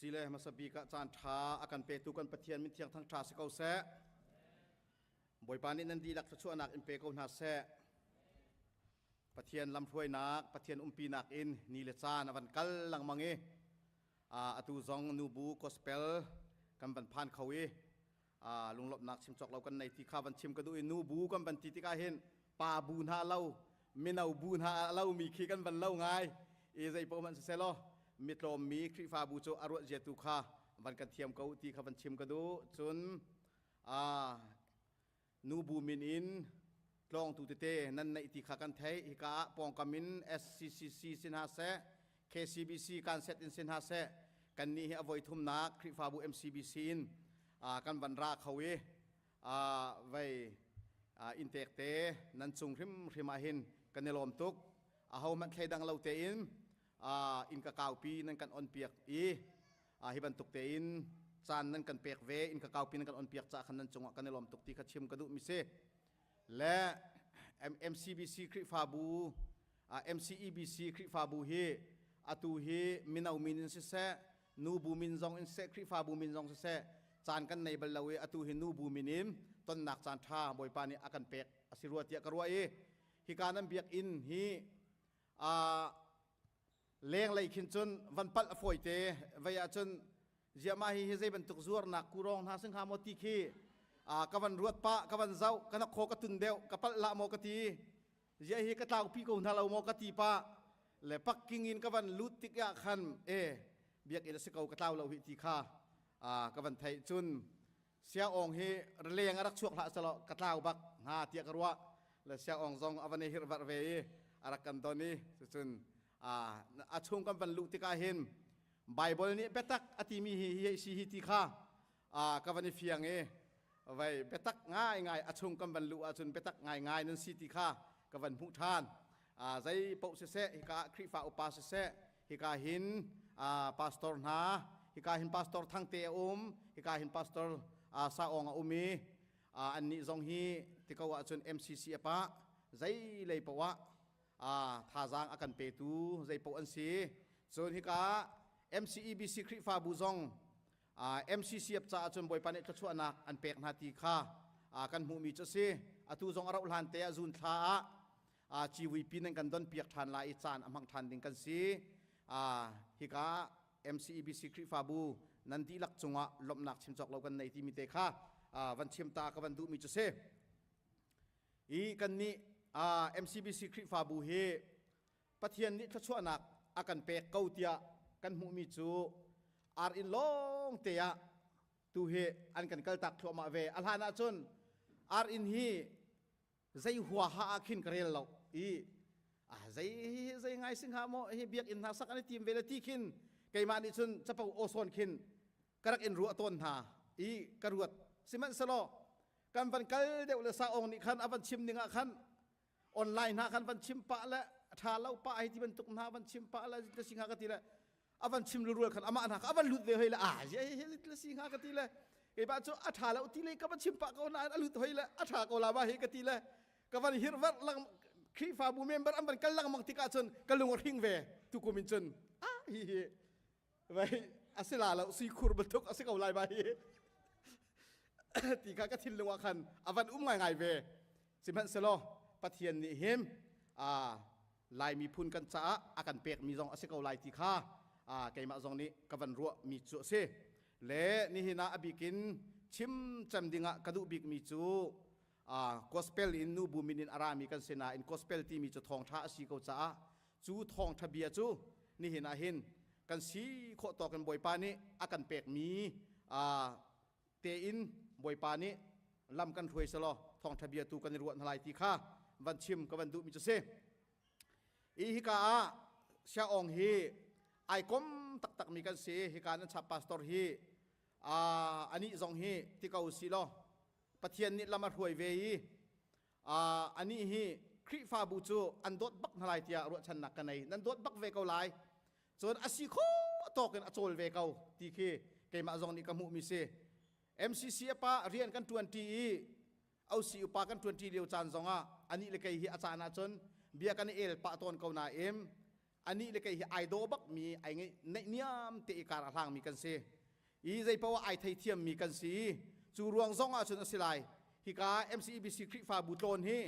sile masabi ka chan tha akan pe tu kan pathian min thiang thang tha se kau se boi pani nan di lak chu anak in pe ko na se pathian lam thuai nak pathian umpi nak in ni le chan awan kal lang mangi atu zong nu bu gospel kan ban phan khawi lunglop nak chim chok lau kan nei ti kha ban chim ka du nu bu kan ban ti ti ka hen pa bu na lau minau bu na lau mi khi kan ban lau ngai e zai po man se lo mitlom mi khri fa bu cho arwa je tu kha ban kan thiam kau ti kha ban chim ka du chun nu bu min in klong tu te nan nei ti kha kan thai hi ka pong kamin SCCC sin ha se KCBC kan set in sin ha se kan ni hi avoi thum nak khri fa bu MCBC in kan ban ra khawi vai intek te nan chung rim a hin kan nelom tuk ho man thledang lo te in ka kaw pi nan kan on piak hi ban tuk te in chan nan kan pek ve in ka kaw pi nan kan on piak cha khan nan chunga kan nelom tuk ti kha chim ka du mi se le MCBC khri fa bu MCEBC khri fa bu hi atu hi minau min se se nu bu min jong in se khri fa bu min jong se chan kan nei bal lawe atu hi nu bu minim ton nak chan tha boi pani akan pek asirua tia karua hi kanan biak in hi leng lai khin chun van pal foi te vaya chun jiama hi zai ban tuk zuar nak kurong na sing ha mo ti khi ka van ruat pa ka van zau kana kho ka tun deu ka pal la mo ka ti zia hi ka tau pi ko na lo mo ka ti pa le pak king in ka van lut tik ya khan biak ila se kau ka tau lo hi ti kha ka van thai chun sia ong hi leng arak chuak la salo ka tau bak ha tia karwa le sia ong zong avane hir var ve arak kan doni chun achung kan ban lu ti ka hin bible ni betak atimi hi si hi ti kha ka van fiang vai betak ngai achung kan ban lu achun betak ngai nan si ti kha ka van hu than zai po se hi ka khri fa upa se hi ka hin pastor na hi ka hin pastor thang te hi ka hin pastor sa ong umi an ni zong hi ti ka wa chun MCC apa zai lei pawa tha jang akan pe tu zai po an si chun hi ka MCEBC khri fa bu zong MCC ap cha chun boi pane chu anak an pek na ti kha kan hu mi chu si atu zong arau lan te azun tha chi wi pin kan don piak than la I chan amang than ding kan si hi ka MCEBC khri fa bu nan di lak chunga lom nak chim chok lo kan nei ti mi te kha van chim ta ka van du mi chu se kan ni MCBC khri fa bu he pathian ni chu anak akan pe kau tia kan hu mi chu ar in long te ya tu he an kan kal tak thoma ve alhana chun ar in hi zai huwa ha khin karel lo zai ngai sing ha mo hi biak in ha sak ani tim ve la ti khin kai mani chun chapau oson khin karak in ru aton ha karuat siman salo kan van kal deu le sa ong ni khan avan chim ninga khan online ha khan van chim pa la tha lau pa ai ti ban tuk na van chim pa la ta singa ka ti la avan chim lu khan ama na ka avan lut ve hoila he la singa ka ti la kai ba chu atha la ti le ka van chim pa ko na alut hoila atha ko la ba he ka ti la ka van hirwat lang khri fa bu member am ban kal lang mang ti ka chun kalung ring ve tu ko min chun hi vai asila la si khur batuk asikau lai ba hi ti ka thin lungwa khan avan ngai ve siman selo pathian ni him lai mi phun kan cha akan pek mi jong asikau lai ti kha keima jong ni kavan ru mi chu se le ni hina abikin chim cham dinga kadu bik mi chu gospel in nu buminin arami kan sena in gospel ti mi chu thong tha si ko cha chu thong thabia chu ni hina hin kan si kho to kan boi pa ni akan pek mi te in boi pa ni lam kan thui selo thong thabia tu kan ruat halai ti kha van chim ka van du mi chu se hi ka sia ong hi ai kom tak mi kan se hi ka nan cha pastor hi ani zong hi ti kau si lo pathian ni lama huai ve ani hi khri fa bu chu an dot bak halai tia ro chan nak kanai nan dot bak ve kau lai chon asi kho to kan achol ve kau ti khe keima zong ni ka mu mi se MCC pa rian kan 20 au si upa kan 20 leu chan zonga ani le kai hi achana chon bia kan el pa ton kau na อันนี้เลยก็ไอโดบักมีไอไงในเนียมเตะการทางมีกันเสอีใจเพราะว่าไอไทยเทียมมีกันสีจูรวงซองอาชุนอสิไลฮิกา MCEBC คริฟาบุตรนฮี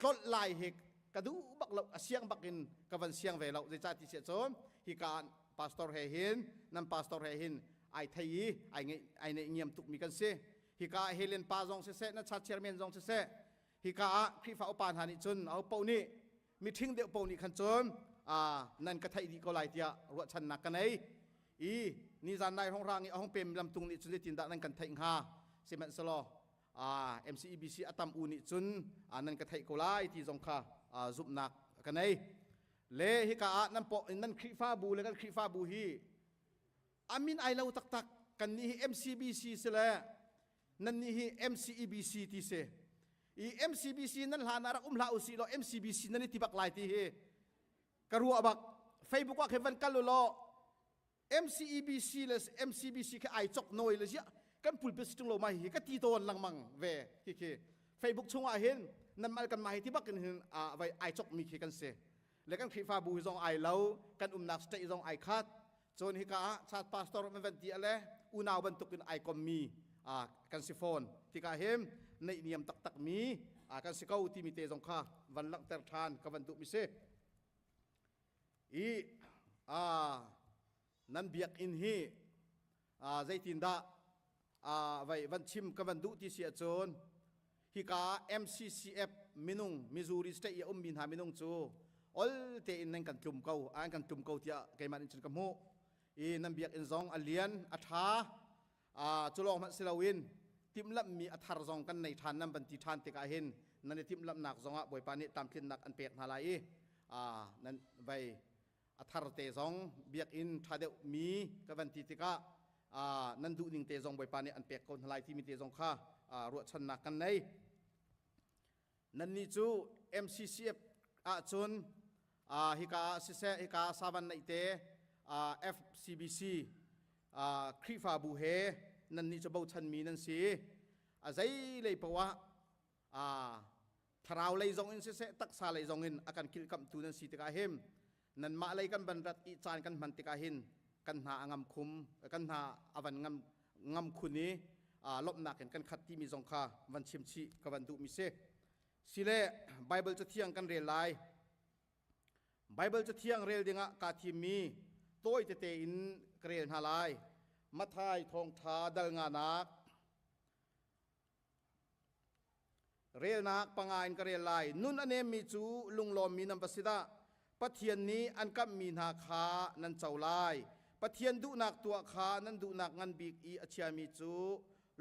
ตลดลายเฮกกระดูบักเราเสียงบักอินกับวันเสียงเวลาใจจ่าที่เสียจนฮิกาพาสตอร์เฮหินนั่นพาสตอร์เฮหินไอไทยไอในเงียมตุกมีกันเสฮิกาเฮเลนปาซองเสนั่นชัดเชอร์เมนซองเสฮิกาคริฟาอุปานหานิจุนเอาเป้านี้มีทิ้งเดียวเป้านี้ขันจนนั่นก็ไทยดีก็หลายเดียรัวชันนักกันไอนี่จานได้ห้องร่างห้องเป็นลำตุงนี่จุดที่ตินดานั่นกันไทยฮาเซมันสโลMCEBC อัตมอูนิจุนนั่นก็ไทยก็หลายที่จงค่ะซุบนักกันไอเลฮิกานั่นปอนั่นคริฟาบูเลยกันคริฟาบูฮีอามินไอเราตักกันนี่ MCEBC เสละนั่นนี่ MCEBC ที่เสMCEBC นั่นหานารักลาอุสิโล MCEBC นั่นนี่ที่บักหลายที่เฮกรัวบัก Facebook ว่าเควันกันโล MCEBC เลย MCEBC แค่ไอจกน้อยเลยเสียกันพูดไปสิ่งโลมาเฮก็ตีโตนลังมังเวเค Facebook ช่วงอาเห็นนั่นมากันมาที่บักกันเห็นไว้ไอจกมีเคกันเสแล้วกันคริฟาบูซองไอเล่ากันนักสเตย์ซองไอคัดจนฮิกาชาติพาสตอร์มันวันที่อะไรอุณาวบรรทุกกันไอคอมมีกันสิโฟนที่กาเห็นในเนียมตักมีกันสิเก้าที่มีเตซองค่าวันลังเตอร์ทานกับวันตุมิเซนั่นเบียกอินฮีใจตินดาไว้วันชิมกับวันดุที่เสียจนฮิกา MCCF มินุงมิซูริสเตย์มินหามินุงจูอลเตอินนั่นกันจุ่มเกากันจุ่มเกาที่ไกมันอินจุนกมูนั่นเบียกอินซองอเลียนอัฐาจุลองมัสลาวินทิมลับมีอัฐารซองกันในฐานนั้นบันทิฐานติกาเห็นนั่นทิมลับหนักซองบ่อยปานิตามทินหนักอันเปียกนาลายนั่นไว้อัฐารเตซองเบียกอินทาเดมีกับวันทิติกานั่นดูนิ่งเตซองบ่อยปานิอันเปียกคนนาลายที่มีเตซองข้ารวดชนนักกันในนั่นนี่จู MCCF จุนฮิกาสิเซฮิกาซาวันในเตFCBC คริฟาบูเฮนั่นนี่จะบ่ชันมีนั่นสิใจเลยเพราะว่าทราวเลยจงอินเสตักซาเลยจงอินอาการคิดคำตูนั่นสิติกาเฮมนั่นมาเลยกันบรรดัดอิจานกันมันติกาเฮนกันหางำคุมกันหาอวันงำคุณนี้ลบหนักเห็นกันขัดที่มีจงคาวันชิมชีกับวันดุมิเซสิเลไบเบิลจะเที่ยงกันเรียนไลไบเบิลจะเที่ยงเรียนดิงะกาทีมีโต้ยเตอินเกรียนฮาลายมัทายทองทาดัลงานักเรียนนักปังอินเกรียนไลนุนอเนมีจูลุงลมมีนัมปสิดาปะเทียนนี้อันกับมีนาคานันเจ้าไลปะเทียนดุนักตัวคานันดุนักงันบีกอีอาเชียมีจู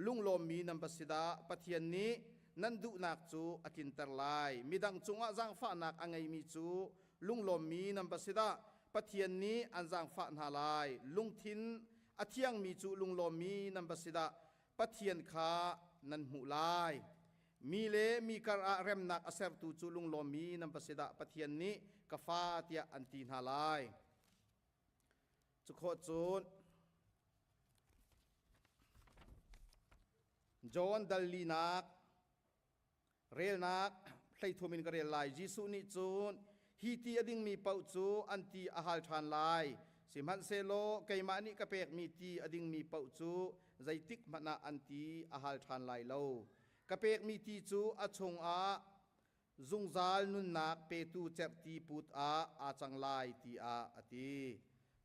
ลุงลมมีนัมปสิดาปะเทียนนี้นันดุนักจูอากินเตอร์ไลมีดังจงอาจังฟ้านักอังไงมีจูลุงลมมีนัมปสิดาปะเทียนนี้อันจังฟ้านาลายลุงทินอาเทียงมีจูลุงลมมีนัมปสิดาปะเทียนคานันหูลายมีเลมีกระเรมนักอาเซรตูจูลุงลมมีนัมปสิดาปะเทียนนี้กฟ้าเตียอันตีนาลายจุโคจูนจอนดัลลีนักเรลนักใส่ทุมินกระเรลลายจิสุนิจูนฮีตีอดิ่งมีเป่าจูอันตีอาหารทานลายสิมันเซโลไกมานิกะเปกมีตีอดิ่งมีเป่าจูใจติกมันนาอันตีอาหารทานลายโลกะเปกมีตีจูอาชงอาซุงซาลนุนนักเปตูเจ็บตีปุตอาจังลายตีอาอตี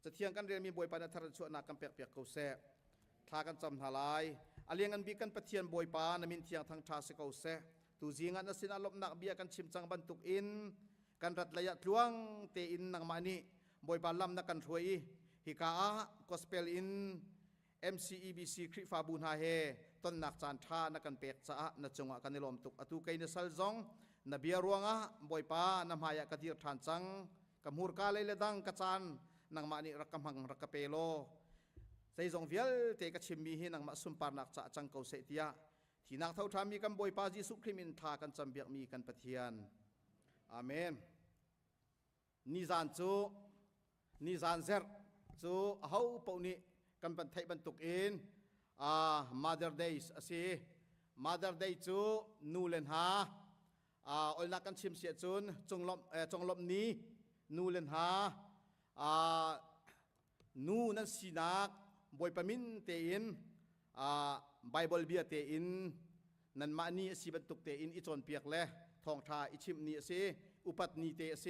จะเที่ยงกันเรียนมีบวยปานัทรชวนักกันเปียกเปียกเกาเสทากันจำทลายอาเลียงกันบีกันปะเทียนบวยปานามินเทียงทางทาสเกาเสตูจีงันนสินอลบนักเบียกันชิมจังบรรทุกอินกันรัดระยะทวงเตอินนังมานีบวยปาลำนักกันถวยฮิกากอสเปลอิน MCEBC คริฟาบุนฮาเฮต้นนักจานทานักกันเปียกจ้านักจงวะกันในลมตุกอตุไกนสัลซองนเบียรวงบอยปานำหายกติรทานจังกำหูรกาเลยเลดังกะจานนังมานิรักกำหังรักกะเปโลใจจงเวียลเตกชิมมีให้นังมาสุมปานักจะจังเกาเสตียที่นักเท่าทามีกันบอยปาจิสุคริมินทากันจำเบียกมีกันปะเทียนอาเมนนิจานจูนิจานเซรจูเฮาปนิกันปันไทยบรรทุกอินMother Days อสี Mother Day จูนูเลนฮาอลนักกันชิมเสียจุนจงลบนี้นูเลนหา นูนั้นสีนักบอยปมินเตอินไบเบิลเบียเตอินนันมานีสีบรรทุกเตอินอิจอนเปียกเล่ทองชาอิชิมนีเสอุปัตนีเตเส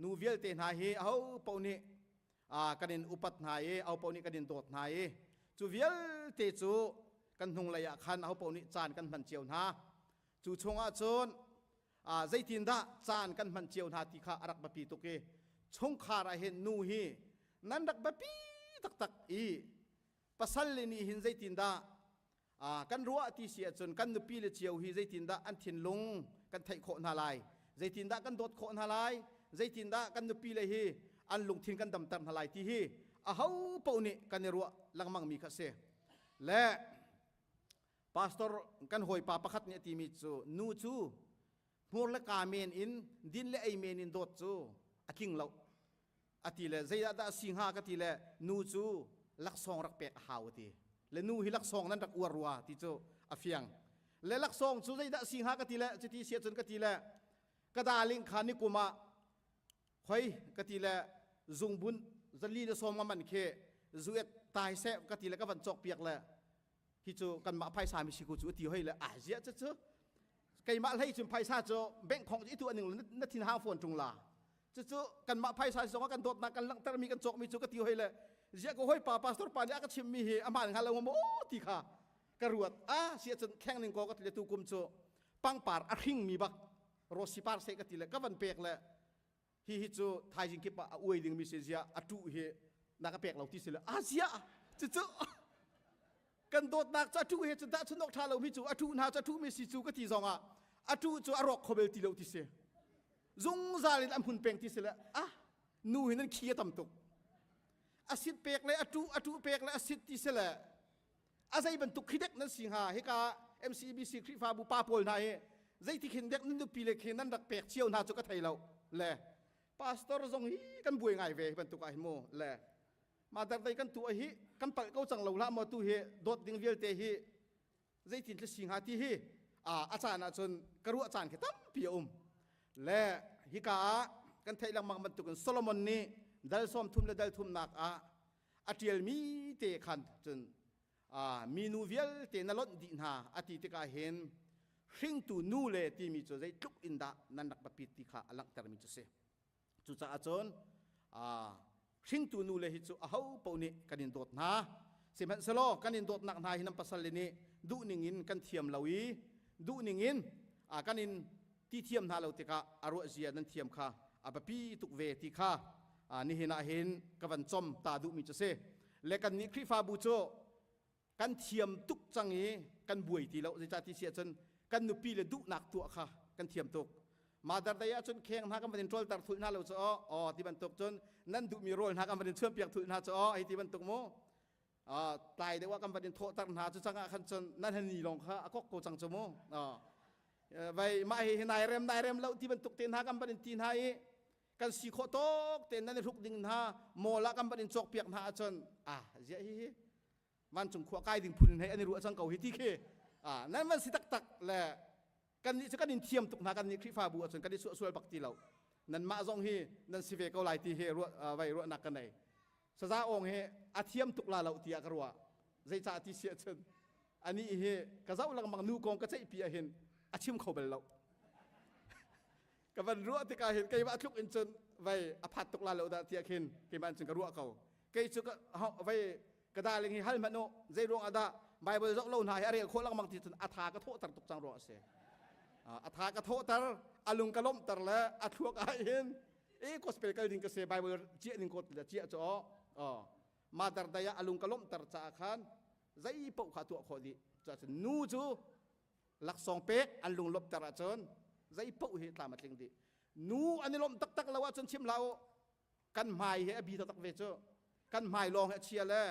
นูเวลเตนาเฮเอาปนีกันอินอุปัตนาเฮเอาปนีกันอินโดดนาเฮจูเวลเตจูกันหงระยะคันเอาปนีจานกันมันเจียวนาจูชงอาจนใจทินดาจานกันมันเจียวนาติขาอรักบปีตุกเกชงขาราเห็นนูฮีนั้นดักบปีตักอีปัสสาวะนี่หินใจทินดากันรัวที่เสียจนกันนุปีเลเจียวฮีใจทินดาอันทินลงกันไทยโคนาลายใจทินดากันโดดโคนาลายใจทินดากันนุปีเลฮีอันลงทินกันดำตำนาลายที่ฮีเฮาปนีกันรัวลังมังมีข้าเสและพาสตอร์กันหอยปาประคัดเนี่ยที่มีจูนูจูมัวละกาเมนอินดินเลไอเมนอินโดดจูอาคิงเราอติเลใจดาสิงหากติเลนูจูลักซองรักเป็ดหาวตีและนูฮิลักซองนั้นรักอวรัวที่จูอาเฟียงและลักซองจูใจดาสิงหากติเลจะที่เสียจนกติเลกระดาลิงขานิกุมาหอยกติเลจุงบุญจะลีเลซอมมันเคจูเอตตายเสะกติเลก็วันจอกเปียกเลยที่จูกันมาไพ่สามิชิกุจูตีให้เลยเสียจะไก่มาให้จุนไพ่ซาจูแบ่งของอีตัวหนึ่งนัดทินหาฝนจุงลาจะกันมาไพ่ซาสองกันโดดนักกันลังแต่มีกันจอกมีจูก็ตีให้เลยเสียก็ห้อยป่าสตอร์ป่าเนี่ยก็ชิมมีเหอามาหันเราโอ้ตีขากระรวดเสียจนแข้งหนึ่งก็ตีเลยตูกุมจูปังปาร์หิงมีบักโรสิปาร์เสกตีเลยก็วันเปียกเลยฮิจูไทยจิงกิปะอวยดึงมีเสียอตุเฮนักเปียกเราที่เสียเลยเสียจะกันโดดนักจะทุเฮจะได้ชนกทาเรามิจูอทุนาจะทุมิสิจูก็ตีซองอทุจูอรอกขบเอลตีเราที่เสียจงซาลินอัมพุนเปงที่เสียละนูเห็นนั่นขี้ต่ำตกอาศิษย์เปกเลยอทุเปกเลยอาศิษย์ที่เสียละอาศัยบรรทุกขี้เด็กนั่นสิงหาเฮกา MCBC คริฟาบุปาโพลนายใจที่ขี้เด็กนั่นดูปีเล็กนั่นดักเปกเชี่ยวนาจูก็ไทยเราแหละพาสตอร์จงฮีกันบุยง่ายเวบรรทุกไอ้โมแหละมาแต่ใจกันตัวฮีกันไปเขาจังเราละมาตัวเฮโดดดิ่งเวลเตฮีใจที่จะสิงหาที่ฮีอาจารย์จนกระรู้อาจารย์แค่ตั้มปีและฮิกากันไทยลังมังบรรทุกกันโซโลมอนนี่ดัลซ้อมทุ่มและดัลทุ่มนักอาทิลมีเตขันจนมีนูเวลเตนลดดินหาอาทิตย์กาเห็นชิงตูนูเลที่มีจุดใจทุกอินดานันดักปปิติขาอลังแต่มีจุดเสจุดจะอาจารย์ชิงตูนูเลหิจูเอาปนิกันอินโดดนะสิมันสโลกันอินโดดนักนาหินัมปัสสาวะนี่ดูนิงินกันเทียมลาวีดูนิงินกันอินที่เทียมนาเราติกาอารมณ์เสียนั้นเทียมค่ะปปีตุกเวติค่ะนี่เห็นเห็นกันจอมตาดูมีจุดเสและกันนี้คริฟาบูโจกันเทียมตุกจังนี้กันบวยที่เราจะที่เสียจนกันนุปีเลยดุหนักตัวค่ะกันเทียมตุกมาดาร์ดายาจนแข่งหากันเป็นโจลตัดทุนหน้าเราจะที่บรรทุกจนนั่นดูมีโรลหากันเป็นเชื่อมเปียกทุนหน้าจะไอ้ที่บรรทุกโมตายได้ว่ากันเป็นโทษตัดหาจะจังขันจนนั่นให้หนีลงค่ะก็โกจังจะโมไปมาให้นายเรมแล้วที่บรรทุกเต็นหากันเป็นตีนให้กันสีโคโตกเต็นนั่นทุกดิ่งหาโมละกันเป็นจอกเปียกหาจนเจ้าฮีมันจงขวาใกล้ดิ่งพุนให้อันนี้รู้จังเก่าฮิติเคนั่นมันสิตักแหละกันนี้จะกันเทียมตุกนากันนี้คริฟาบัวจนกันนี้สวยปักตีเรานั่นมาจงฮีนั่นสิเวกเอาไหลตีเฮรัวไว้รัวนักกันไหนสซาองเฮอาเทียมตุกลาเราตีกรัวใจจ่าที่เสียจนอันนี้เฮกระเจ้าลังมังนูกองกระเจี๊ยบเห็นอาชิมเขาเป็นเรากับวันรัวที่กาเห็นไก่บ้าทุกอินจนไว้อภัตตุกลาเราได้ที่เห็นไก่บ้านจนกรัวเขาไก่จุกเอาไว้กระดาษเลี้ยงฮัลมันโนใจรวงอาดาใบเบอร์จกเล่าหายอะไรคนลังมังที่จนอาทากระโถตัดตุกจังรัวเสียอาทากระโถตัดอลุงกระล้มตัดแล้วอาทวกอาเห็นก็สเปรย์ก็ดิ่งกระเสใบเบอร์เจี๊ยดิ่งกดเจี๊ยจ่อมาดาร์ดายาอลุงกระล้มตัดจากขันใจปกขาตัวขอดีจะนูจูลักซองเป๊กอันลุงลบตัดจนใจปกเหตุตามมาจริงดีนูอันนี้ลมตักแล้วว่าจนชิมเรากันหมายเหตุบีตักเวจกันหมายลองเหตุเชียร์เลย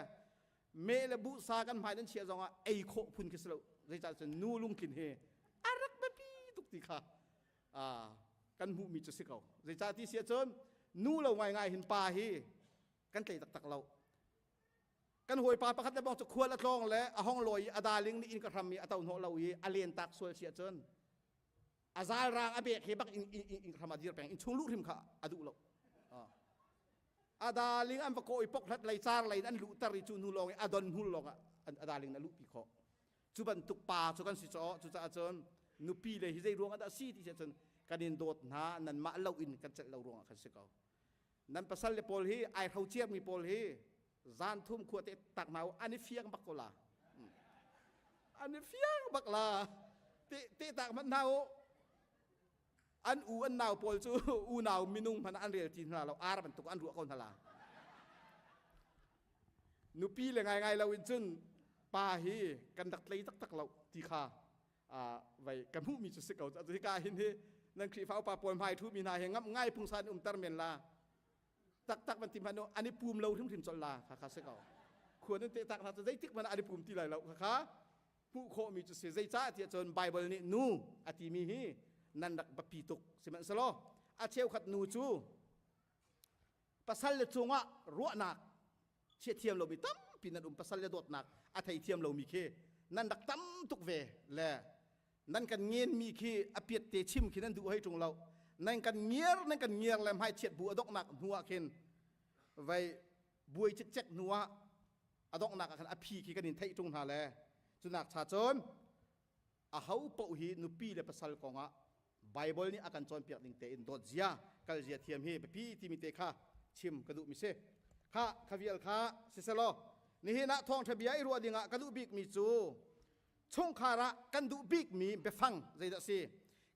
เมลบุษากันหมายนั้นเชียร์จงว่าไอโคพุนกิสเราใจจะนูลุงกินเฮอารักแบบปีตุกติค่ะกันหูมีจุดสิเขาใจจะที่เสียจนนูเราง่ายเห็นปลาเฮกันใจตักเรากันหวยปลาประคัตได้บอกจะควรละทองและห้องลอยอาดาลิงนี่อินกระทำมีอาตาหัวเราอีอาเลียนตักสวยเสียจนอาซาลางอาเบกเฮบักอินกระทำอาดีร์แปงอินชงลูกทิมขาอาดูเรา อาดาลิงอันปะโกอีปกทัดไลซาร์ไลอันลุตาริจูนูลองอดอนหุลลองอันอาดาลิงนะลุปีขอจุบันตุกปาจุกันสิจอจุจะอาจารย์นุปีเลยฮิใจรวงอันซีที่เจนกันดินโดดหานันมาเล่าอินกันจะเล่ารวงอันสิเกานันปัสสัลเลปอลฮีไอเขาเจียบมีปอลฮีจานทุ่มขวดเตตักนาวอันนี้เฟียงบักโกลาอันนี้เฟียงบักลาเตตักมันนาวอันอันนาวปอลจูนาวมินุงมันอันเรียลจีนเราอาร์บันตุกอันรัวคนทลานุปีเลยไงเราอินจุนปาฮีกันดักเลยตักเราตีขาไว้กันผู้มีจุดสิเกาจะที่กาเห็นที่นั่นคือฟ้าปาปนภายทุมีนาเฮงับง่ายพุงซานตารเมนลาตักมันติมันโนอันนี้ปูมเราถึงถิ่นจนลาค่ะสิเกาควรนั่นเตตักเราจะได้ติ๊กมันอันนี้ปูมที่ไรเราค่ะผู้โคมีจุดเสียใจจ้าที่จนไบเบิลนี่นูอธิมีฮีนันดักบปีตุกสิมันสโลอาเชลขัดนูจูปัสสัลเลจงะรัวนักเชี่ยเทียมเรามีตั้มปีนันปัสสัลเลโดดนักอาไทยเทียมเรามีเคนันดักตั้มตุกเวแลนั่นกันเงียนมีขี้อเปียดเตชิมขี้นั่นดูให้ตรงเรานั่นกันเงียร์แล้วให้เฉียดบัวดอกหนักหัวเข็นไว้บุยเจ็กหัวอดอกหนักกันอภีขี้กันนินไทยตรงหาแลจุนักชาจนเขาปะหีนุปีเลปัสสัลกงะไบเบิลนี่อาการจนเปียกดิ่งเตอินโดดเจียกัลเจียเทียมฮีไปพี่ที่มีเตค่ะชิมกระดูมิเซค่ะขวิลค่ะเซเซโลนี่ฮินะทองทะเบียรัวดิ่งะกระดูบิกมิจูชงคาระกันดูบิกมีเบฟังใจดะซี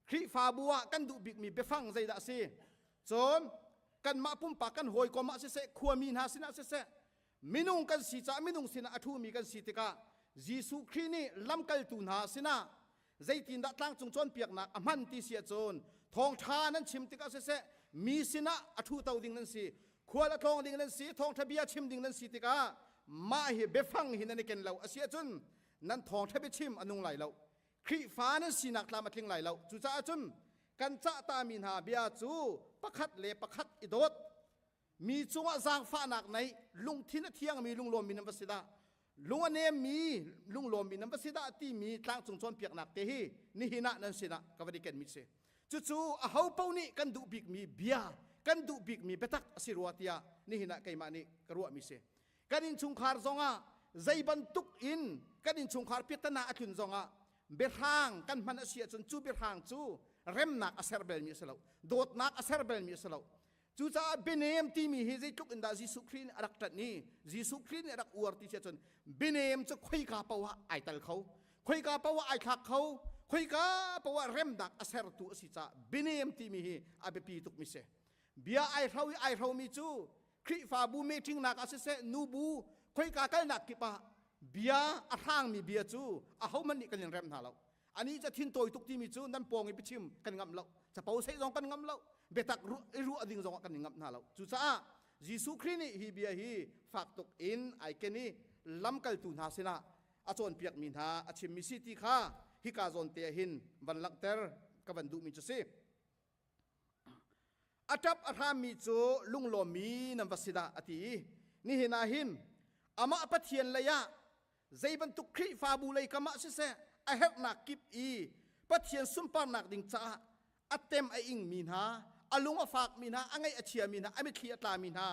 คริฟาบัวกันดูบิกมีเบฟังใจดะซีจนกันมาปุ่มปากกันหอยกอมาเสะขัวมีนาสินะเสะมินุงกันสีจ่ามินุงสินะอทูมีกันสีติกายิสุครีนี่ลำกัลตุนหาสินะใจตินดัดตั้งจงจวนเปียกนักอมันติเสียจนทองทานั้นชิมติกาเสะมีสินะอทูเตาดิ่งนั้นสีขัวละทองดิ่งนั้นสีทองทะเบียชิมดิ่งนั้นสีติกามาเฮเบฟังหินันเกนเราเสียจนนั่นทองทะเบียชิมอนุงไหลเราคริฟ้านั้นสีนักลามาทิ้งไหลเราจุจ้าจนกันจะตามินหาเบียจูประคัดเลประคัดอิดดมีจงจางฟ้าหนักในลุงทินเทียงมีลุงลมมีน้ำประสิดาลุงอันเนมีลุงลมมีน้ำประสิดาที่มีตั้งจงจวนเปียกหนักเตหีนี่หินะนั่นสินะกับวันนี้กันมิเซจู่ๆเขาเป้านี่กันดูบิกมีเบียกันดูบิกมีเบตักสิรัวติยานี่หินะไกมานี่กรัวมิเซกันอินชุงคาร์ซงะใจบรรทุกอินกันอินชุงคาร์พิจารณาอัตุนซงะเบรางกันมันเสียจนจู่เบรางจู่เร็มนักอาเซอร์เบลมีสลาวโดดนักอาเซอร์เบลมีสลาวจู่จ้าเบเนมที่มีเฮซิทุกอินดาจิสุครีนรักตัดนี้จิสุครีนรักอวดที่เสียจนเบเนมจะคุยกับปาวะไอตัลเขาคุยกับปาวะไอขักเขาคุยกับปาวะเร็มนักอาเซอร์ตัวสิจ้าเบเนมที่มีเฮอาเบปีทุกมิเซเบียไอเรามีจู่คริฟาบูเมทิงนักอาเซนูบูคุยกับกันนักกิปะเบียอาทางมีเบียจู่เขามันนี่กันยังเร็มหาเราอันนี้จะทิ้งตัวทุกที่มีจู่นั่นปองอีพิชิมกันงำเราจะเป่าใส่ซองกันงำเราเบตักรู้อดิ่งซองกันงำหาเราจู่จ้ายิสุครีนี่ฮีเบียฮีฝากตกอินไอเกนี่ลำกัลตุนหาสินะอาจวนเปียกมินหาอาชิมมิสิติข้าฮิกาซอนเตียหินวันลักเตอร์กับวันดูมิจุเซอาจับอาทามิจูลุงโลมีนัมวัสิดาอตินี่เฮนาหินอามาปะเทียนเลยะใจบรรทุกคริฟาบูเลยกามาเสะไอเฮกนักกิบอีปะเทียนซุมปานักดิ่งจ้าอัตเต็มไออิงมีนาอลุงอฝากมีนาอังไงอเชียมีนาไอไม่ขี้อัตลามีนา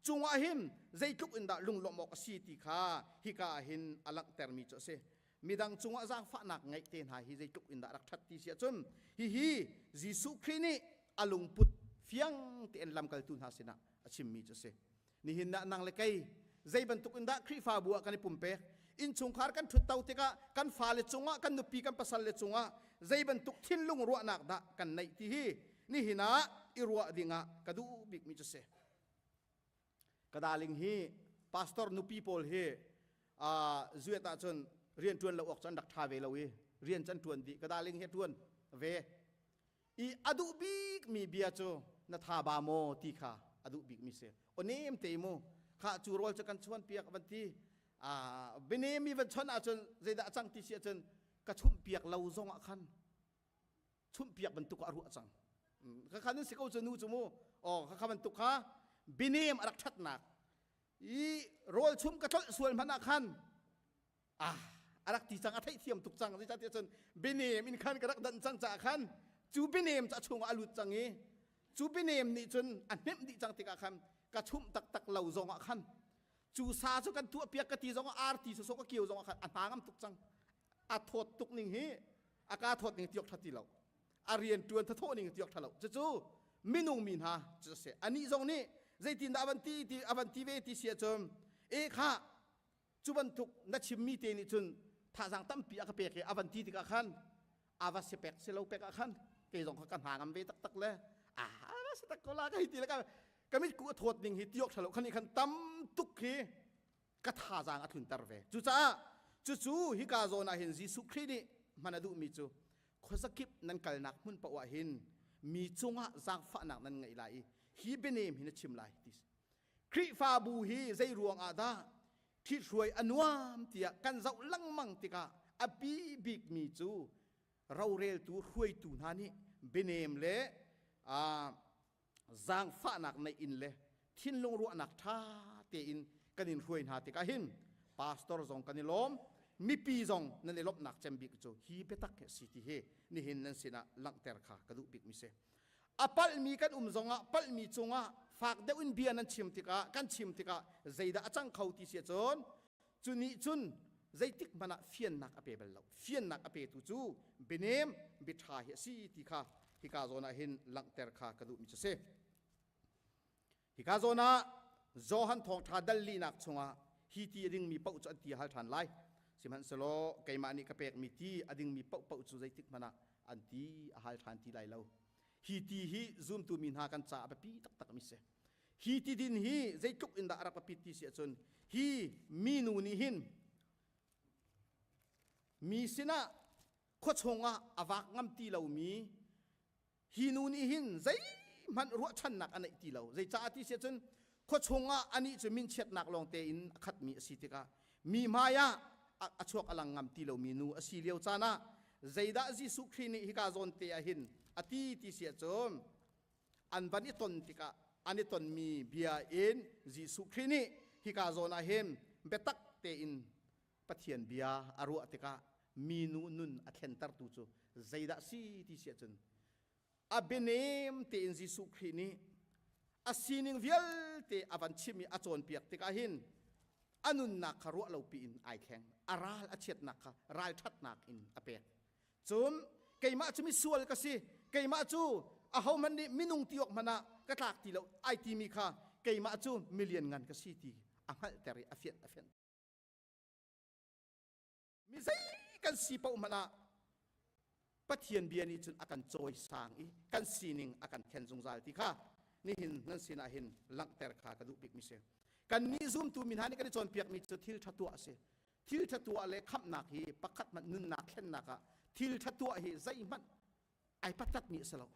จุงอาหินใจทุกอินดาลุงหลอกมอกสีติขาฮิกาหินอลักเตอร์มีโจเซมีดังจุงอาจางฝากนักไงเตนหายฮิใจทุกอินดารักทัดที่เสียจนฮิจิสุครีนี่อลุงพุทเฟียงเตนลำกัลตุนหาสินะอชิมมีโจเซนี่หินนังเลกัยใจบรรทุกอินดาคริฟาบัวกันในปุ่มเปอินชงคาร์กันถุดเตาติกะกันฟาเลจงะกันนุปีกันปัสสัลเลจงะใจบรรทุกทิ้นลุงรัวนักดะกันในที่นี่หินะอิรัวดิงะกระดูบิกมิจุเซกระดาลิงฮีพาสตอร์นุปีโพลฮีจุเอตาจนเรียนจวนเราออกจันดักทาเวลาเวเรียนจันจวนดีกระดาลิงเฮจวนเวอีอดูบิกมีเบียโจนัทาบาโมตีขาอดูบิกมิเซโอเนมเตโมข้าจูรอลจะกันชวนเปียกบันทีเบเนมีวันชนอาจจะเจดาจังที่เสียจนกระชุ่มเปียกเราซงอ่ะคันชุ่มเปียกบรรทุกอรุจังข้าคันนั้นสิเขาจะนูจมูอ๋อข้าบรรทุกข้าเบเนมรักชัดหนักอีโรลชุ่มกระทบส่วนพนักคันรักที่จังอาทิตย์เทียมตุกจังที่จัดเสียจนเบเนมอินคันกระดันจังจากคันจูเบเนมจะชงอรุจังงี้ จูบิเนมนี่จนอันเนมดิจังติกะคันกะชุมตักเหล่าซองอะคันจูซาสุกันตัวเปียกกะตีซองอาร์ตีซองกะเกี่ยวซองอะคันอันหางามตุกจังอาโทษตุกนิ่งฮีอากาโทษนิ่งติยกทัดติเหล่าอาเรียนตวนทะโทนิ่งติยกทัดเหล่าจูมินุงมินฮาจะเสอันนี้ซองนี้ใจตินดาวันตีเวติเสียจมค่ะจุบันทุกนัดชิมมีเตนิจุนท่าสังตั้มปีอักเปกอวันตีติกะคันอาวาสเปกเซลเปกอะคันเกยซองเขากันหางามเวตักเลยสตักโกลาก็ฮิตีแล้วก็มิกูโทษนิ่งฮิตยกฉลกคันนี้คันตั้มตุกฮีกะท่าสังอทุนตรเวจูฮิกาโซนาเห็นจีสุครีนี่มันดูมีจูขอสกิปนั่นกัลนักมุนปะวะหินมีจงะสักฝนักนั่นไงไลฮีเบเนมหินชิมไลติสคริฟาบูฮีใจรวงอาดาที่ช่วยอนุวามเตียกันเจ้าลังมังติกาอบีบิกมีจูเราเรลตูช่วยตูนานี่เบเนมเลจางฝนักในอินเลทิ้นลงรัวนักท่าเตอินกันอินช่วยนาติกาหินพาสตอร์จงกันนิลมมีปีจงนั่นเลยลบนักจำบิกจูฮีเปตักสิทธิเฮนี่เห็นนั่นสินะลังเตอร์ขากระดูบิกมิเซอปัลมีกันจงอ่ะปัลมีจงอ่ะฝากเดวินเบียนันชิมติกากันชิมติกาใจดาจังเขาที่เสียจนจุนี่จุนใจติกมันเฟียนนักอเปเบลล์เฟียนนักอเปตุจูเบเนมบิทาเฮสิติกาฮิกาโซนาเห็นลังเตอร์ขากระดูมิเซฮิกาโซนาโจฮันทองทาดัลลีนักจงอ่ะฮีตีดึงมีเป้าจุดที่ฮัลทันไลสิมันสโลไกมานิกะเปกมีที่อดึงมีเป้าจุดใจติกมันอันที่ฮัลทันที่ไลเราฮีตีฮีซูมตูมินหากันจ่าไปปีตักมิเซฮีตีดินฮีใจกุกอินดาอาราปปิติเสียจนฮีมีนูนิหินมีสินะขดชงอ่ะอวักงำตีเรามีฮีนูนิหินใจมันรัวชันหนักอันไหนตีเราใจจ่าที่เสียจนขดชงอ่ะอันนี้จะมินเช็ดหนักลองเตอินขัดมีสิติกามีมายาอชวกอลังงำตีเรามีนูอสีเลียวจานะใจดาจิสุครีนิฮิกาโซนเตอหินอตีที่เสียจมอันวันนี้ตนติกาอันนี้ตนมีเบียเอ็นจิสุครีนิฮิกาโซนาเฮมเบตักเตอินปะเทียนเบียอารุอติกามีนูนุนอัเทนตร์ตูจูใจดาสีที่เสียจนอับเบเนมเตอินจิสุครีนิอาศีนิงเวลเตอวันชิมีอจอนเปียกติกาหินอนุนนักคารุอลาปีอินไอแข็งอาราลอเช็ดนักคารายทัดนักอินอเปกจุมไกมาจูมิสวลกสิไกมาจูอาเขามันนี่มินุงติยกมันนะกระตากตีเราไอทีมีค่ะไกมาจูมิเลียนเงินกสิตีอังหัลเตรีอเฟียนมิใช่กันสีเป้ามันนะปะเทียนเบียนี่จุนอาการโจยสางอีกันสีนิงอาการแขนจงใจตีค่ะนี่หินนั่นสินะหินลังเตรขากระดูกบิกมิเซกันนี่ซูมตูมินหานี่กันจนเปียกมีจุดทิลทัตัวเสทิลทัตัวเลยขับหนักฮีปักขัดมันนุ่นหนักแค่หนักอะทิลทัตัวฮีใจมันไอปัจจัดมีสลาว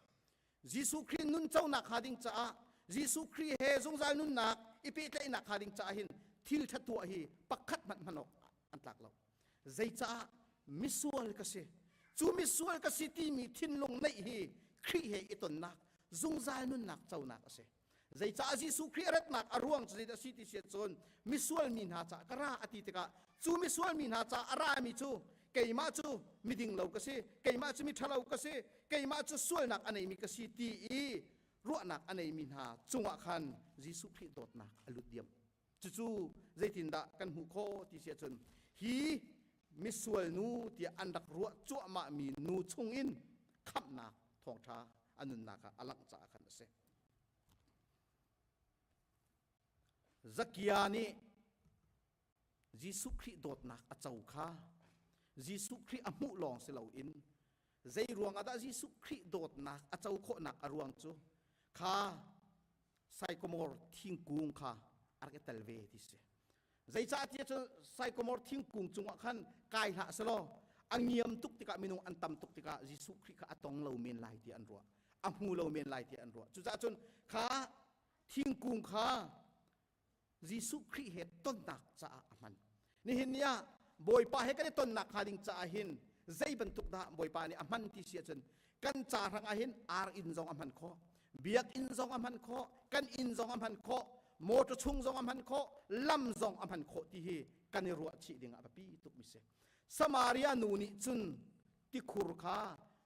ยิสุครีนุนเจ้าหนักหาดิงจ้ายิสุครีเฮจงใจนุนหนักอีปีเตหนักหาดิงจ้าหินทิลทัตัวฮีปักขัดมันออกอันตักเราใจจ้ามิสวลกษจูมิสวลกษที่มีทินลงในฮีครีเฮอิตนนักจงใจนุนหนักเจ้าหนักเสใจจ้ายิสุครีรัตนักอรวงใจจ้าสิติเสียจนมิสวลมินหาจ้ากระอติตกะจูมิสวลมินหาจ้าอารามิจูไกมาจูมิดิงเหลากษไกมาจูมิทะเลากษไกมาจูสวลนักอันไหนมีกษตีรัวนักอันไหนมินหาจงอาคันยิสุครีโดดนักอลุดเดียมจู่ใจตินดากันหูโคติเสียจนฮีมิสวลนูที่อันดักรัวจั่วมามีนูชงอินขับนักทองท้าอันนุนนักอลังจ้าคันเสจักยานียิสุครีโดดนักอเจ้าข้ายิสุครีอมุลองเสลาอินใจรวงอาดายิสุครีโดดนักอเจ้าโคนักอรวงจูข้าไซโคมอร์ทิ้งกุงข้าอาร์เกตลเวติเสใจจ้าที่จะไซโคมอร์ทิ้งกุงจงขันกายหะสโลอังเงียมตุกติกะมินุอันตัมตุกติกะยิสุครีข้าตองเหลาเมียนลายที่อันรัวอมูเหลาเมียนลายที่อันรัวจุจ้าจนข้าทิ้งกุงข้ายิสุครีเหตุต้นหนักจ้ามันนี่เห็นเนี่ยบอยปาให้กันต้นหนักหาดิงจ้าหินใจบรรทุกดาบอยปานี่มันที่เสียจนกันจ้าทางหินอาร์อินซองมันข้อเบียกอินซองมันข้อกันอินซองมันข้อโมตชุงซองมันข้อลำซองมันข้อที่เฮกันรัวชีดิงอปีตุกมิเซสมาริยานูนิจุนที่ขุรคา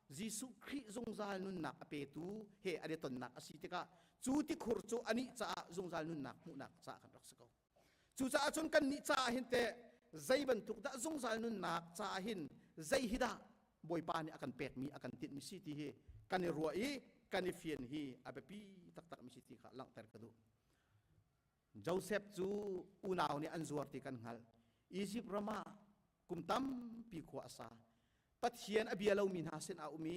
Jisu Kri zongzal nun nak apetu he adeton nak asitika chu ti khur chu ani cha zongzal nun nak mu nak cha kan raksako chu cha chon kan ni cha hin te zaiban tuk da zongzal nun nak cha hin zai hida boy pa ni akan pek mi akan tit mi siti he kan ni ruai kan ni fian hi abepi tak tak mi siti kha lang ter kadu Joseph chu unaw ni anzuar ti kan ngal Egypt rama kumtam pi khwa sa pathian abia lo min hasen a umi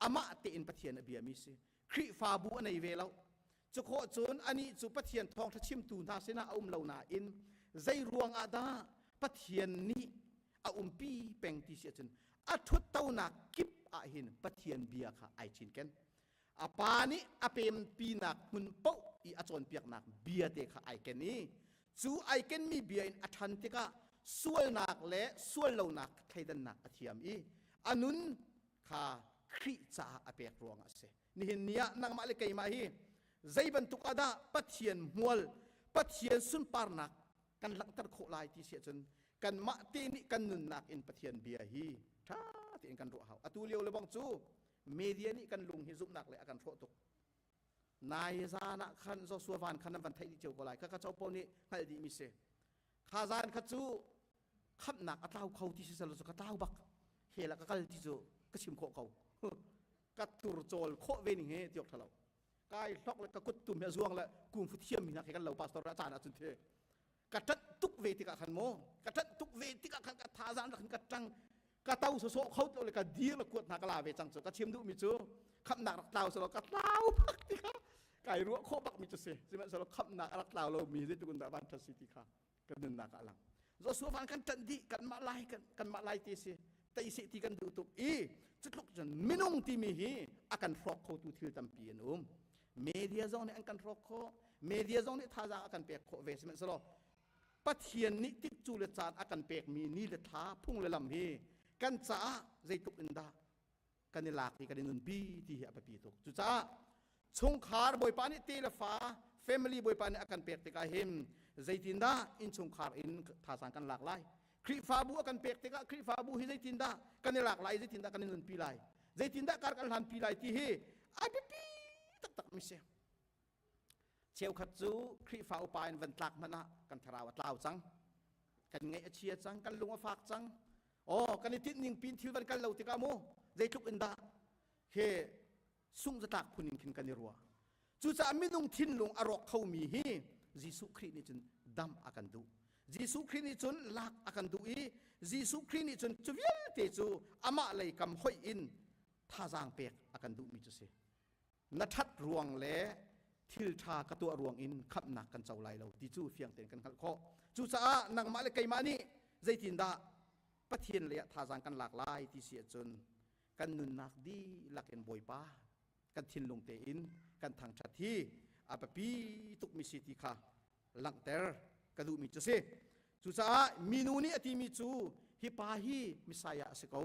ama te in pathian abia mi se khri fa bu anei ve lo chu kho chun ani chu pathian thong tha chim tu na sena lo na in zai ruang ada pathian ni a pi peng ti se chun a thut tau na kip a hin pathian bia kha ai chin ken apa ni apem pi nak mun pau I achon piak nak bia te kha ai ken ni chu ai ken mi bia in athan te ka sual nak le sual lo nak thaidan nak athiam I anun kha khri cha apek ruang ase ni hin nia nang ma le kai ma hi zaiban tukada pathian mual pathian sun par nak kan lang tar kho lai ti sia chun kan ma te ni kan nun nak in pathian bia hi tha ti in kan ro hau atu leo le bang chu media ni kan lung hi zup nak le akan tho tuk nai za na khan zo suwan khan ban thai di cheu ko lai ka chau po ni hal di mi se kha zan kha chu khap nak atau khau ti se salo ka tau bak hela ka kal ti zo ka chim kho khau ka tur chol kho ve ni he tiok thalo kai hlok le ka kut tum ya zuang la kum fu thiam mi na kan lo pastor ra cha na chun the ka tat tuk ve ti ka khan mo ka tat tuk ve ti ka khan ka tha zan khan ka tang ka tau so so khau to le ka di la kuat na ka la ve chang chu ka chim du mi chu khap nak tau so ka tau bak ti ka kai ruwa kho bak mi chu se siman so khap nak rak tau lo mi je tukun da ban tha siti kha kan nun na ka lang zo so van kan tan di kan ma lai ti se tai se ti kan du tuk I chutlok jan minung ti mi hi akan frok kho tu thil tam pi en media zone an kan frok kho media zone ni tha za akan pek kho ve siman so pathian ni tik chu le chan akan pek mi ni le tha phung le lam hi kan cha zai tuk inda kan ni lak ti kan nun pi ti hi apa pi tuk chu cha chung khar boy pa ni te le fa family boy pa ni akan pek te ka him zaitinda in chung khar in tha sang kan lak lai khri fa bu akan pek te ka khri fa bu hi zaitinda kan ni lak lai zaitinda kan nun pi lai zaitinda kar kan han pi lai ti hi abi pi tak tak mi se cheu khat chu khri fa u pa in van tlak mana kan tharaw tlaw chang kan ngai a chia chang kan lunga fak chang kan ni tit ning pin thil van kan lo ti ka mo zaitluk inda he sung za tak phunin kin kan ni ruwa chu cha minung thin lung arok khau mi hi Jisu Kri ni chun dam akan du Jisu Kri ni chun lak akan du I Jisu Kri ni chun chuvial te chu ama lei kam hoi in tha jang pek akan du mi chu se na that ruang le thil tha ka tu ruang in khap nak kan chau lai lo ti chu fiang ten kan khal kho chu cha nang ma le kai ma ni zaitin da pathian le tha jang kan lak lai ti sia chun kan nun nak di laken boy pa kan thin lung te in kan thang that hi apapi tuk mi siti kha lang ter kadu mi chu se chu cha minu ni ati mi chu hi pa hi misaya se ko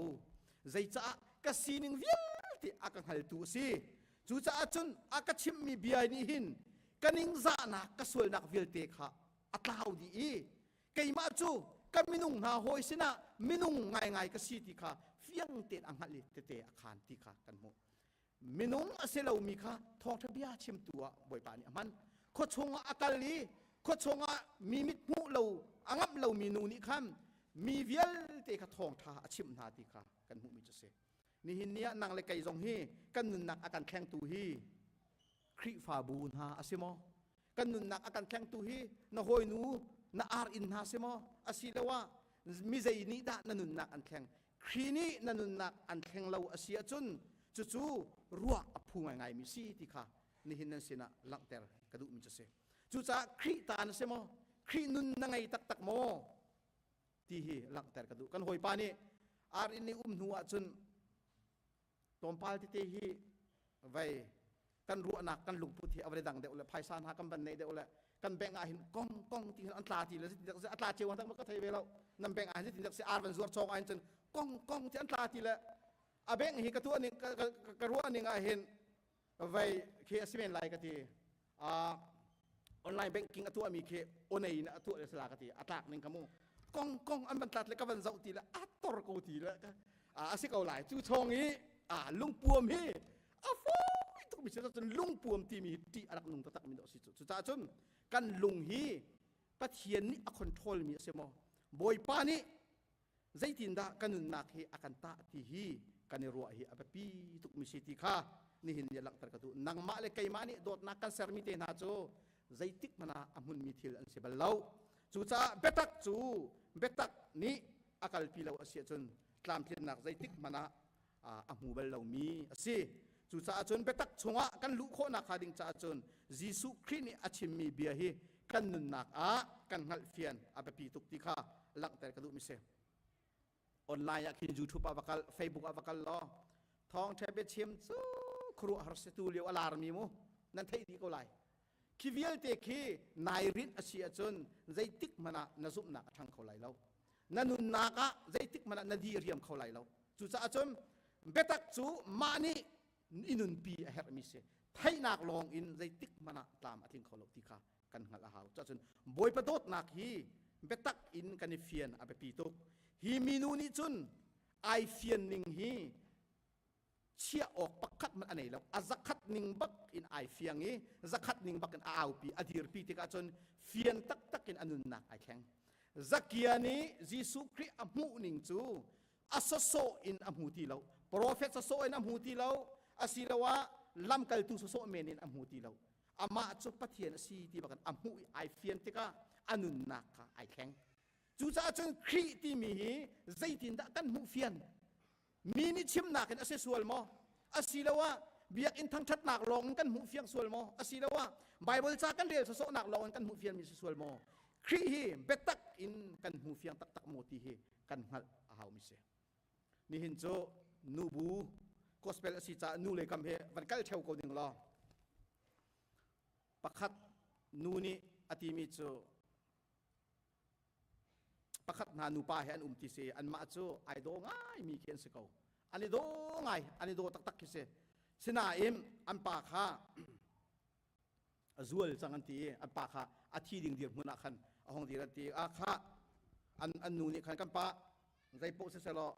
zai cha ka sining vial ti akang hal tu si chu cha chun akachim mi biai ni hin kaning za na ka sul nak vil te kha atlaw di I kai ma chu ka minung na hoi sina minung ngai ngai ka siti kha fiang te ang hali te te akhan ti kha kan mo minung aselo mi kha thong thabia chim tua boy pa ni man kho chonga akali kho chonga mimit mu lo angap lo minu ni kham mi vial te kha thong tha achim na ti kha kan mu mi chu se ni hin nia nang le kai jong hi kan nun nak akan kheng tu hi khri fa bu na asimo kan nun nak akan kheng tu hi na hoi nu na ar in na simo asilawa mi zai ni da na nun nak an kheng khri ni na nun nak an kheng lo asia chun chu chu ruwa aphu ngai mi si ti kha ni hin nan sina lang ter kadu mi chu se chu cha khri ta na se mo khri nun na ngai tak tak mo ti hi lang ter kadu kan hoi pa ni ar in ni nuwa chun tompal ti te hi vai kan ruwa nak kan lung pu thi avre dang de ule phaisan ha kam ban nei de ule kan beng a hin kong kong ti an tla ti le ti atla chewang tak ka thai ve lo nam beng a hin ti se ar ban zuar chong a hin chen kong kong ti an tla ti le abeng hi ka tu ani ka ruwa ni nga hin vai ke asimen lai ka ti online banking atu ami ke onei na atu le sala ka ti atak ning kamu kong kong an ban tat le ka ban zau ti la ator ko ti la asik au lai chu chong hi ลุงปวมเฮฟอยตุกมิเสจนลุงปวมที่มีที่อักนุงตักมิโดสิจุตาจนกันลุงฮีปะเทียนนี่คอนโทรลมีเสมอบอยปานี่ใจตินดากันนุนนักเฮอากันตาที่ฮีกันรัวเฮอปีตุกมิสิติค่ะนี่เห็นยักตะกตุนังมาเลไกมานี่โดดนักกันเซอร์มิเตนาโจใจติกมนาอมุนมิทิลอันเสบลาวจูจ้าเบตักนี่อากาลปีลาวเสียจนตามที่นักใจติกมนาอมูเบลลาวมีสิจูจ้าจนเบตักชงะกันลุโคนักขาดิงจ้าจนยิสุครินี่อาชิมมีเบียฮีกันนุนนักกันหัลเฟียนอปีตุกติค่ะลักแต่กระดูมิเสออนไลน์คินยูทูบอับกัลเฟซบุ๊กอับกัลล้อทองเทเบชิมซูครูฮาร์สตูเลียวอลาร์มีมูนั่นที่ดีก็ไลคิวิลเตคีนายรินอาเซียจนใจติกมันน่ะซุบนักทางเขาไลแล้วนั่นนุนนักใจติกมันน่ะดีเรียมเขาไลแล้วจู่จ้าจนเบตักจู่มานี่อินุนปีเฮร์มิเซไทยนักลองอินใจติกมันน่ะตามอาทิตย์เขาลบที่ข้ากันหักหาวจ้าจนบอยประโดดนักฮีเบตักอินกันเฟียนอาเปปีตุกฮีมีนูนิจุนไอเฟียนนิงฮีเชี่ยออกปักขัดมันอันไหนแล้วจักขัดนิงบักอินไอเฟียงนี้จักขัดนิงบักอินอาปีอดีรปีที่กาจนเฟียนตักอินอนุนักไอแข็งจักเกียนี้ยิสุคริอมูนิงจูอัสโซอินอมูตีเราโปรเฟสโซอินอมูตีเราอาศิลวะลำกัลตุโซเมนินอมูตีเราอามาจุปเทียนสีที่บักอมูไอเฟียนที่กาอนุนักไอแข็งจูจ้าจนครีที่มีใจตินดักันหูเฟียนมีนิชิมนักกันอาศัยส่วนมออาศิลวะเบียกอินทั้งชัดนักลองกันหูเฟียงส่วนมออาศิลวะไบเบิลจากกันเรียนสโซนักลองกันหูเฟียงมีส่วนมอครีฮีเบตักอินกันหูเฟียงตักโมตีฮีกันหัลอาหาวมิเซนี่เห็นโจนูบูกอสเปลสิจ้านูเลยคำเฮวันกัลเชวกูดึงล้อปักขัดนูนี่อติมิโจปักขัดนานูปาเฮอันติเซอันมาโจไอโดง่ายมีเขียนสกาวอันนี้โดง่ายอันนี้โดตักกิเซสนาเอ็มอันปากha azulจังอันตีอันปากhaอาทิดิ่งเดียร์มุนักขันห้องดีรันตีค่ะอันนูนี่ขันกันปะใจโปเสสละ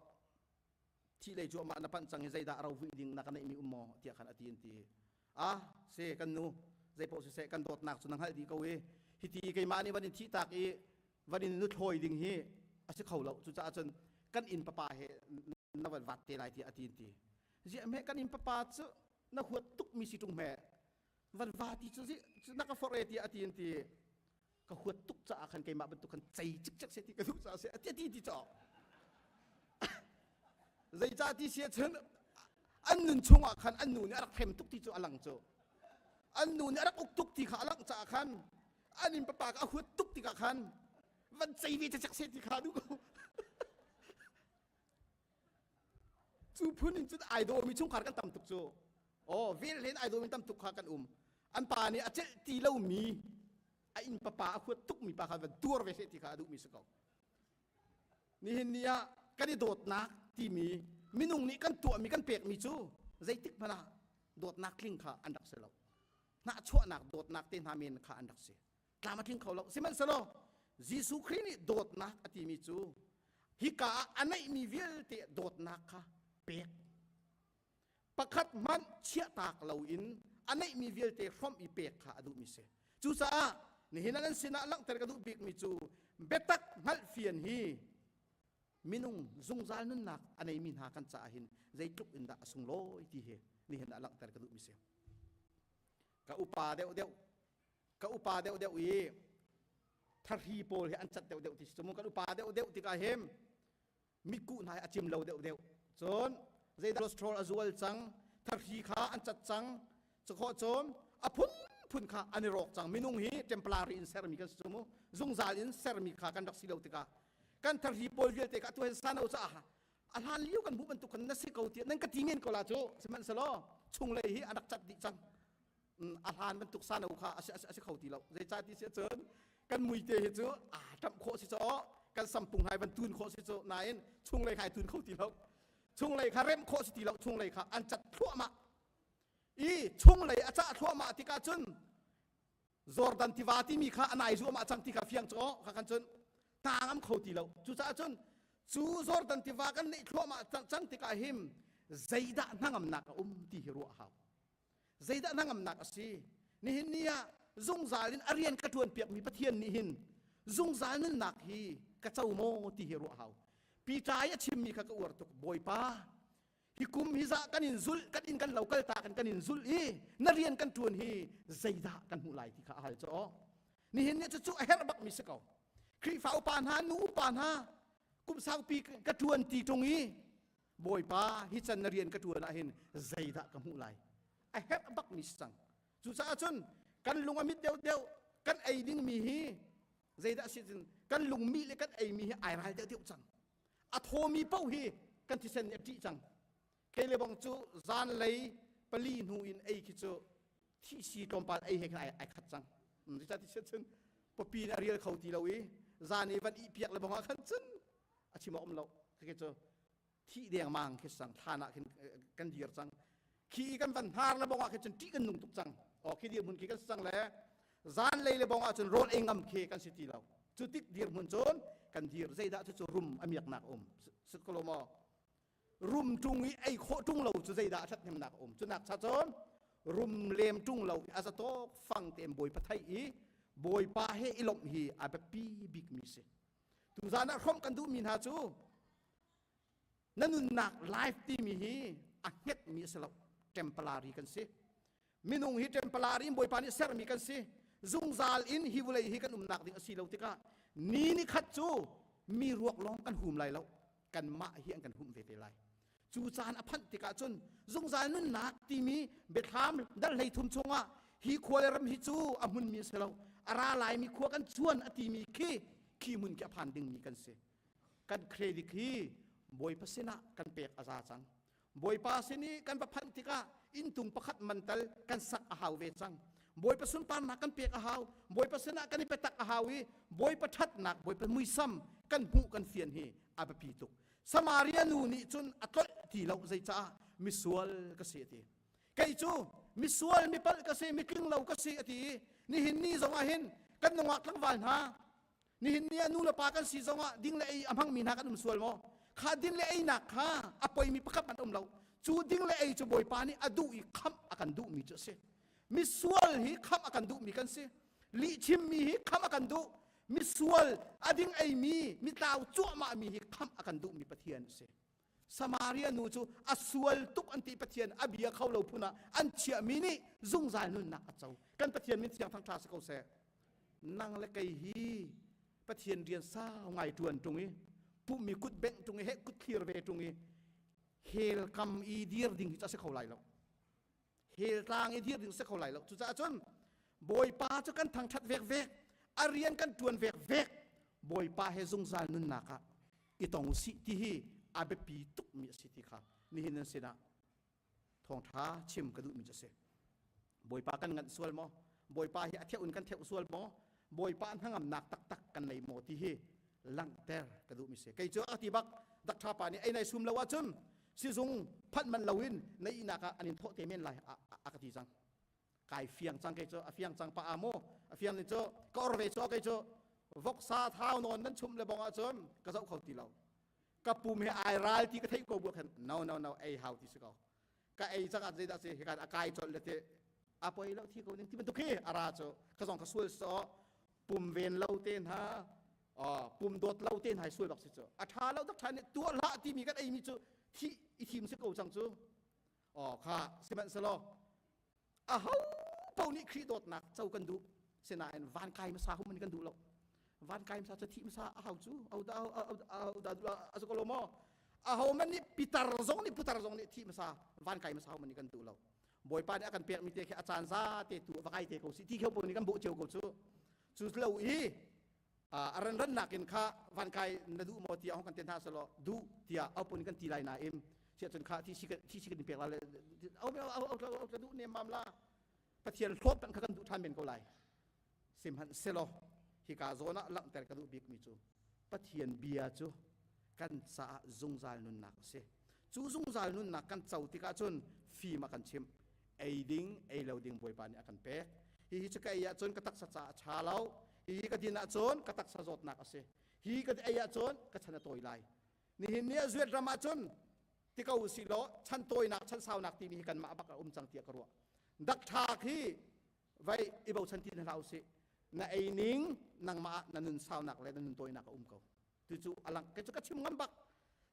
ที่เลยจัวมานับปันจังใจด่าเราวิ่งดิ่งนักนั้นมีอุโมงค์ที่ขันอาทินตีเสกันนูใจโปเสสกันโดดหนักสุนัขให้ดีเขาเวฮิตีไกมานี่วันนี้ที่ตากอีวันนี้นุทอยดิ่งฮีอาศัยเขาเราจุดจ้าจนกันอินปะปาเฮนวันวัดเตลัยที่อาทินตีเจ้าแม่กันอินปะปาเจ้านักหัวตุกมีสิตรงแม่วันวัดที่เจ้าสินักฟอร์เรที่อาทินตีก็หัวตุกจ้าขันไกมาบรรทุกขันใจจิกเสียที่กระทุกจ้าเสียอาทิตย์ที่จ่อใจจ้าที่เสียเชิญอันนุนชงขันอันนุนนี่รักเข็มตุกที่จ่ออลังจ่ออันนุนนี่รักอุกตุกที่ขาลังจ้าขันอันอินปะปาก็หัวตุกที่ขันวันใจวิจะจักเสียที่ขาดูกูจูพูนินจุดไอโดมีช่วงขากันต่ำตุกโจเวลเล่นไอโดมีต่ำตุกขากันอันป่านี่อาจจะตีเล่ามีไออินปะปาขวดตุกมีปาขาวันตัวเวสติขาดูมีสกาวนี่เห็นเนี่ยกันโดดนักที่มีนุ่งนี่กันตัวมีกันเปียกมีจูใจติกพนะโดดนักคลิ้งขาอันดักเสลาหน้าชั่วนักโดดนักเต้นฮามินขาอันดักเสตามมาทิ้งเขาเราสิมันเสลายิสุครินี่โดดนักอติมีจูฮิกาอันไหนมีเวลเตโดดนักค่ะเปียกประคัดมันเชี่ยตากเหล่าอินอันไหนมีเวลเตะฟ้อมอีเปียกค่ะดูมิเซจูซานี่เห็นนั้นสินะลังแต่กระดูกเปียกมีจูเบตักหัลเฟียนฮีมินุงซุงซาลนุนนักอันไหนมีหากันจ่าหินใจจุกอินดาสุงโลอีทีเฮนี่เห็นลังแต่กระดูกมิเซกะอุปาเดวอีทารีโปลเฮอันจัดเดวที่สมมุติกะอุปาเดวที่กาเฮมมิกุนายอาจิมเราเดวจนใจดาสโตรอจูเอลจังทารีขาอันจัดจังจะขอจนพุ่นขาอันนี้รอกจังมินุงฮีเทมเพลารีอินเซอร์มิกันสมมุติซุงซาลินเซอร์มิขากันดักสิเลวติกากันทารีโปลเวลติกาตัวเฮสานเอาซะอันฮันลิวกันบุบันตุกันนัสเกาตีนั่นก็ทีเมียนก็ลาโจสมันสโลชุงเลยฮีอันดักจัดดิจังอันฮันบันตุกซานเอาขาอาศัยเขาตีเราใจจ่าที่เสียเจินกันมุยเตะเจ้าทำโคสิโจกันสัมปุงหายบรรทุนโคสิโจนายชุงเลยหายทุนเขาตีเราชุงเลยขาเร็มโคสิตีเราชุงเลยขาอันจัดทั่วมาชุงเลยอาจจะทั่วมาที่กาจุนจอร์แดนที่ว่าที่มีขาอันไหนจัวมาจังที่กาเฟียงโจขากันจุนตามเขาตีเราจู่จ้าจุนจู่จอร์แดนที่ว่ากันนี่ทั่วมาจังที่กาหิม zaida nangam nak ti hiro haw zaida nangam nak asi ni hin nia zung zalin arian ka tuan piak mi pathian ni hin zung zalin nak hi ka chau mo ti hiro haw pi tai chim mi kha ka ur tuk boy pa hi kum hi za kan in zul kan in kan local ta kan in zul hi na rian kan tuan hi zaida kan hu lai ti kha hal cho ni hin ne chu her bak mi se ko kri fa pan ha nu pan ha kum sang pi ka tuan ti tong hi boy pa hi chan na rian ka tuan a hin zaida ka hu lai a her bak mi sang chu sa chun kan lung amit deu deu kan ai ding mi hi zaida si kan lung mi le kan ai mi hi ai ral deu deu chang a tho mi pau hi kan ti sen ti chang ke le bang chu zan lei pali nu in ai ki chu thi si tom pa ai he kan ai khat chang ti cha ti chen popi na riel khau ti lo i zan ni van i piak le bang khan chen a chi mo om lo ke chu thi deng mang ke sang thana kan dir chang khi kan van har le bang ke chen ti kan nung tuk chang o ki dir mun ki kan sang le zan lei le bang a chen rol engam ke kan si ti lo chu tik dir mun chon kan dir zaida chu rum amiak nak sit ko lo mo rum tung i ai kho tung lo chu zaida that nem nak chu nak cha chon rum lem tung lo as a to phang tem boy pathai i boy pa he ilom hi a ba pi big mi se tu zana khom kan du min ha chu nanun nak life ti mi hi a het mi se lo temporary kan se minung hi temporary boy pa ni ser mi kan se zung zal in hi vulai hi kan nak ding asi lo tika ni khat chu mi ruak long kan hum lai lo kan ma hi an kan hum ve ve lai chu chan a phan tika chun zung zal nun nak ti mi be tham dal lei thum chunga hi khwal ram hi chu a mun mi se lo ara lai mi khwa kan chuan ati mi khi mun ka phan ding mi kan se kan credit hi boy pasina kan pek aza chang boy pa sini kan pa phan tika in tung pakhat mantal kan sak a haw ve chang boy pa sun pan nak kan pek a haw boy pa sina kan petak a hawi boy pa that nak boy pa mui sam kan hu kan fian hi aba pi tuk samaria nu ni chun atol ti lo zai cha misual ka se ti kai chu misual mi pal ka se mi kling lo ka se ati ni hin ni zonga hin kan nongak tlang wal ha ni hin ni anu la pa kan si zonga ding le ai amhang mi na kan sual mo kha ding le ai nak ha apoi mi pakap man lo chu ding le ai chu boy pa ni adu i kham akan du mi chu se misual hi kham akan du mi kan se li chim mi hi kham akan du misual ading ai mi taw chu ma mi hi kham akan du mi pathian se samaria nu chu asual tuk anti pathian abia khawlo phuna an chia mi ni zung zal nun na achau kan pathian min chiang thang tha se ko se nang le kai hi pathian rian sa ngai tuan tungi pu mi kut beng tungi he kut khir ve tungi hel kam i dir ding cha se khawlai lo hel tang i dir ding se khawlai lo chu cha chon boy pa chu kan thang that vek vek arian kan tuan vek vek boy pa he zung zal nun na ka i tong si ti hi abe pi tuk mi si ti kha ni hin se na thong tha chim ka du mi cha se boy pa kan ngat sual mo boy pa hi atheu un kan theu sual mo boy pa hangam nak tak tak kan nei mo ti hi lang ter ka du mi se kai cho ati bak dak tha pa ni ai nai sum lawa chun si zung phat man lawin nei na ka anin tho te men lai akati jang kai fiang chang kai cho a fiang chang pa amo a fiang ni cho ko or ve cho kai cho vok sa thau non nan chum le bong a chon ka zau khau ti lo ka pum he ai ral ti ka thei ko bu khan no ai how ti se ko ka ai chang a je da se ka akai chol le te apoi lo thi ko ning ti man tu ke ara cho ka zong ka sul so pum ven lo ten ha pum dot lo ten hai sul bak se cho a tha lo dak tha ne tu la ti mi ka ai mi chu thi i thim se ko chang chu kha siman se lo a hau pau ni khri dot nak chau kan du se na en van kai ma sa hu man kan du lo van kai ma sa cha thi ma sa a hau chu au da aso ko lo mo a hau man ni pitar zong ni thi ma sa van kai ma sa hu man kan du lo boy pa ni akan pek mi te ke achan sa te tu va kai te ko si ti kheu pon ni kan bo cheu ko chu lo i aran ran nakin kha van kai na du mo ti a kan ten tha solo du tia au pon kan ti lai na em sia chun kha ti si kan pek la au du ne mam la pathian thlop kan kan du than men ko lai sim han selo hi ka zona lang ter ka du bik mi chu pathian bia chu kan sa zung zal nun nak se chu zung zal nun nak kan chau ti ka chun fi ma kan chim ai ding ai lo ding boy pa ni akan pek hi chaka ya chon ka tak sa cha cha lo hi ka dina chon ka tak sa zot nak ase hi ka aya chon ka chana toy lai ni hin ne zuet rama chon ที่เขาสิโลชั้นโตยนักชั้นสาวนักที่มีกันมาบักจังเตียกรัวดักชาที่ไว้อีเบาชั้นที่เราสิna ai ning nang ma nanun saw nak le nanun toy nak ko tu chu alang ke chu ka chim ngam bak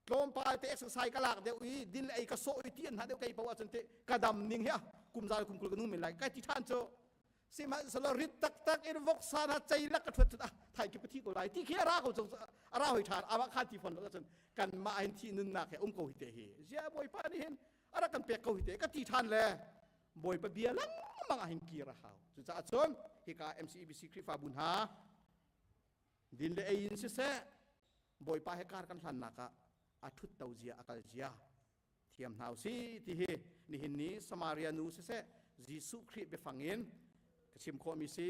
tlom pa te exercise kalak de ui din ai ka so ui tian ha de kai pawa chante kadam ning ya kum zal kum kul nu min lai kai ti than cho si ma sala rit tak tak in vok sa na chai lak ka thut thai ki pati ko lai ti khia ra ko chu ara hoi than awa kha ti fon ka chen kan ma ai ti nun nak he ko hi te hi sia boy pa ni hen ara kan pe ko hi te ka ti than le boy pa bia lang mang ahin ki ra haw chu cha chon hika MCEBC krifa bunha din le ayin se boy pa hekar kan hlan naka athut tauzia akal jia thiam nau si ti hi ni hin ni samaria nu se jisu khri be fangin kachim kho mi si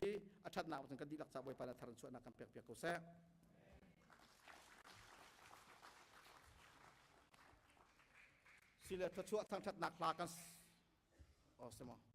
athat na kan di lak cha boy pa na tharan chu na kan pek pek ko se sila ta chu thang that nak la kan o semo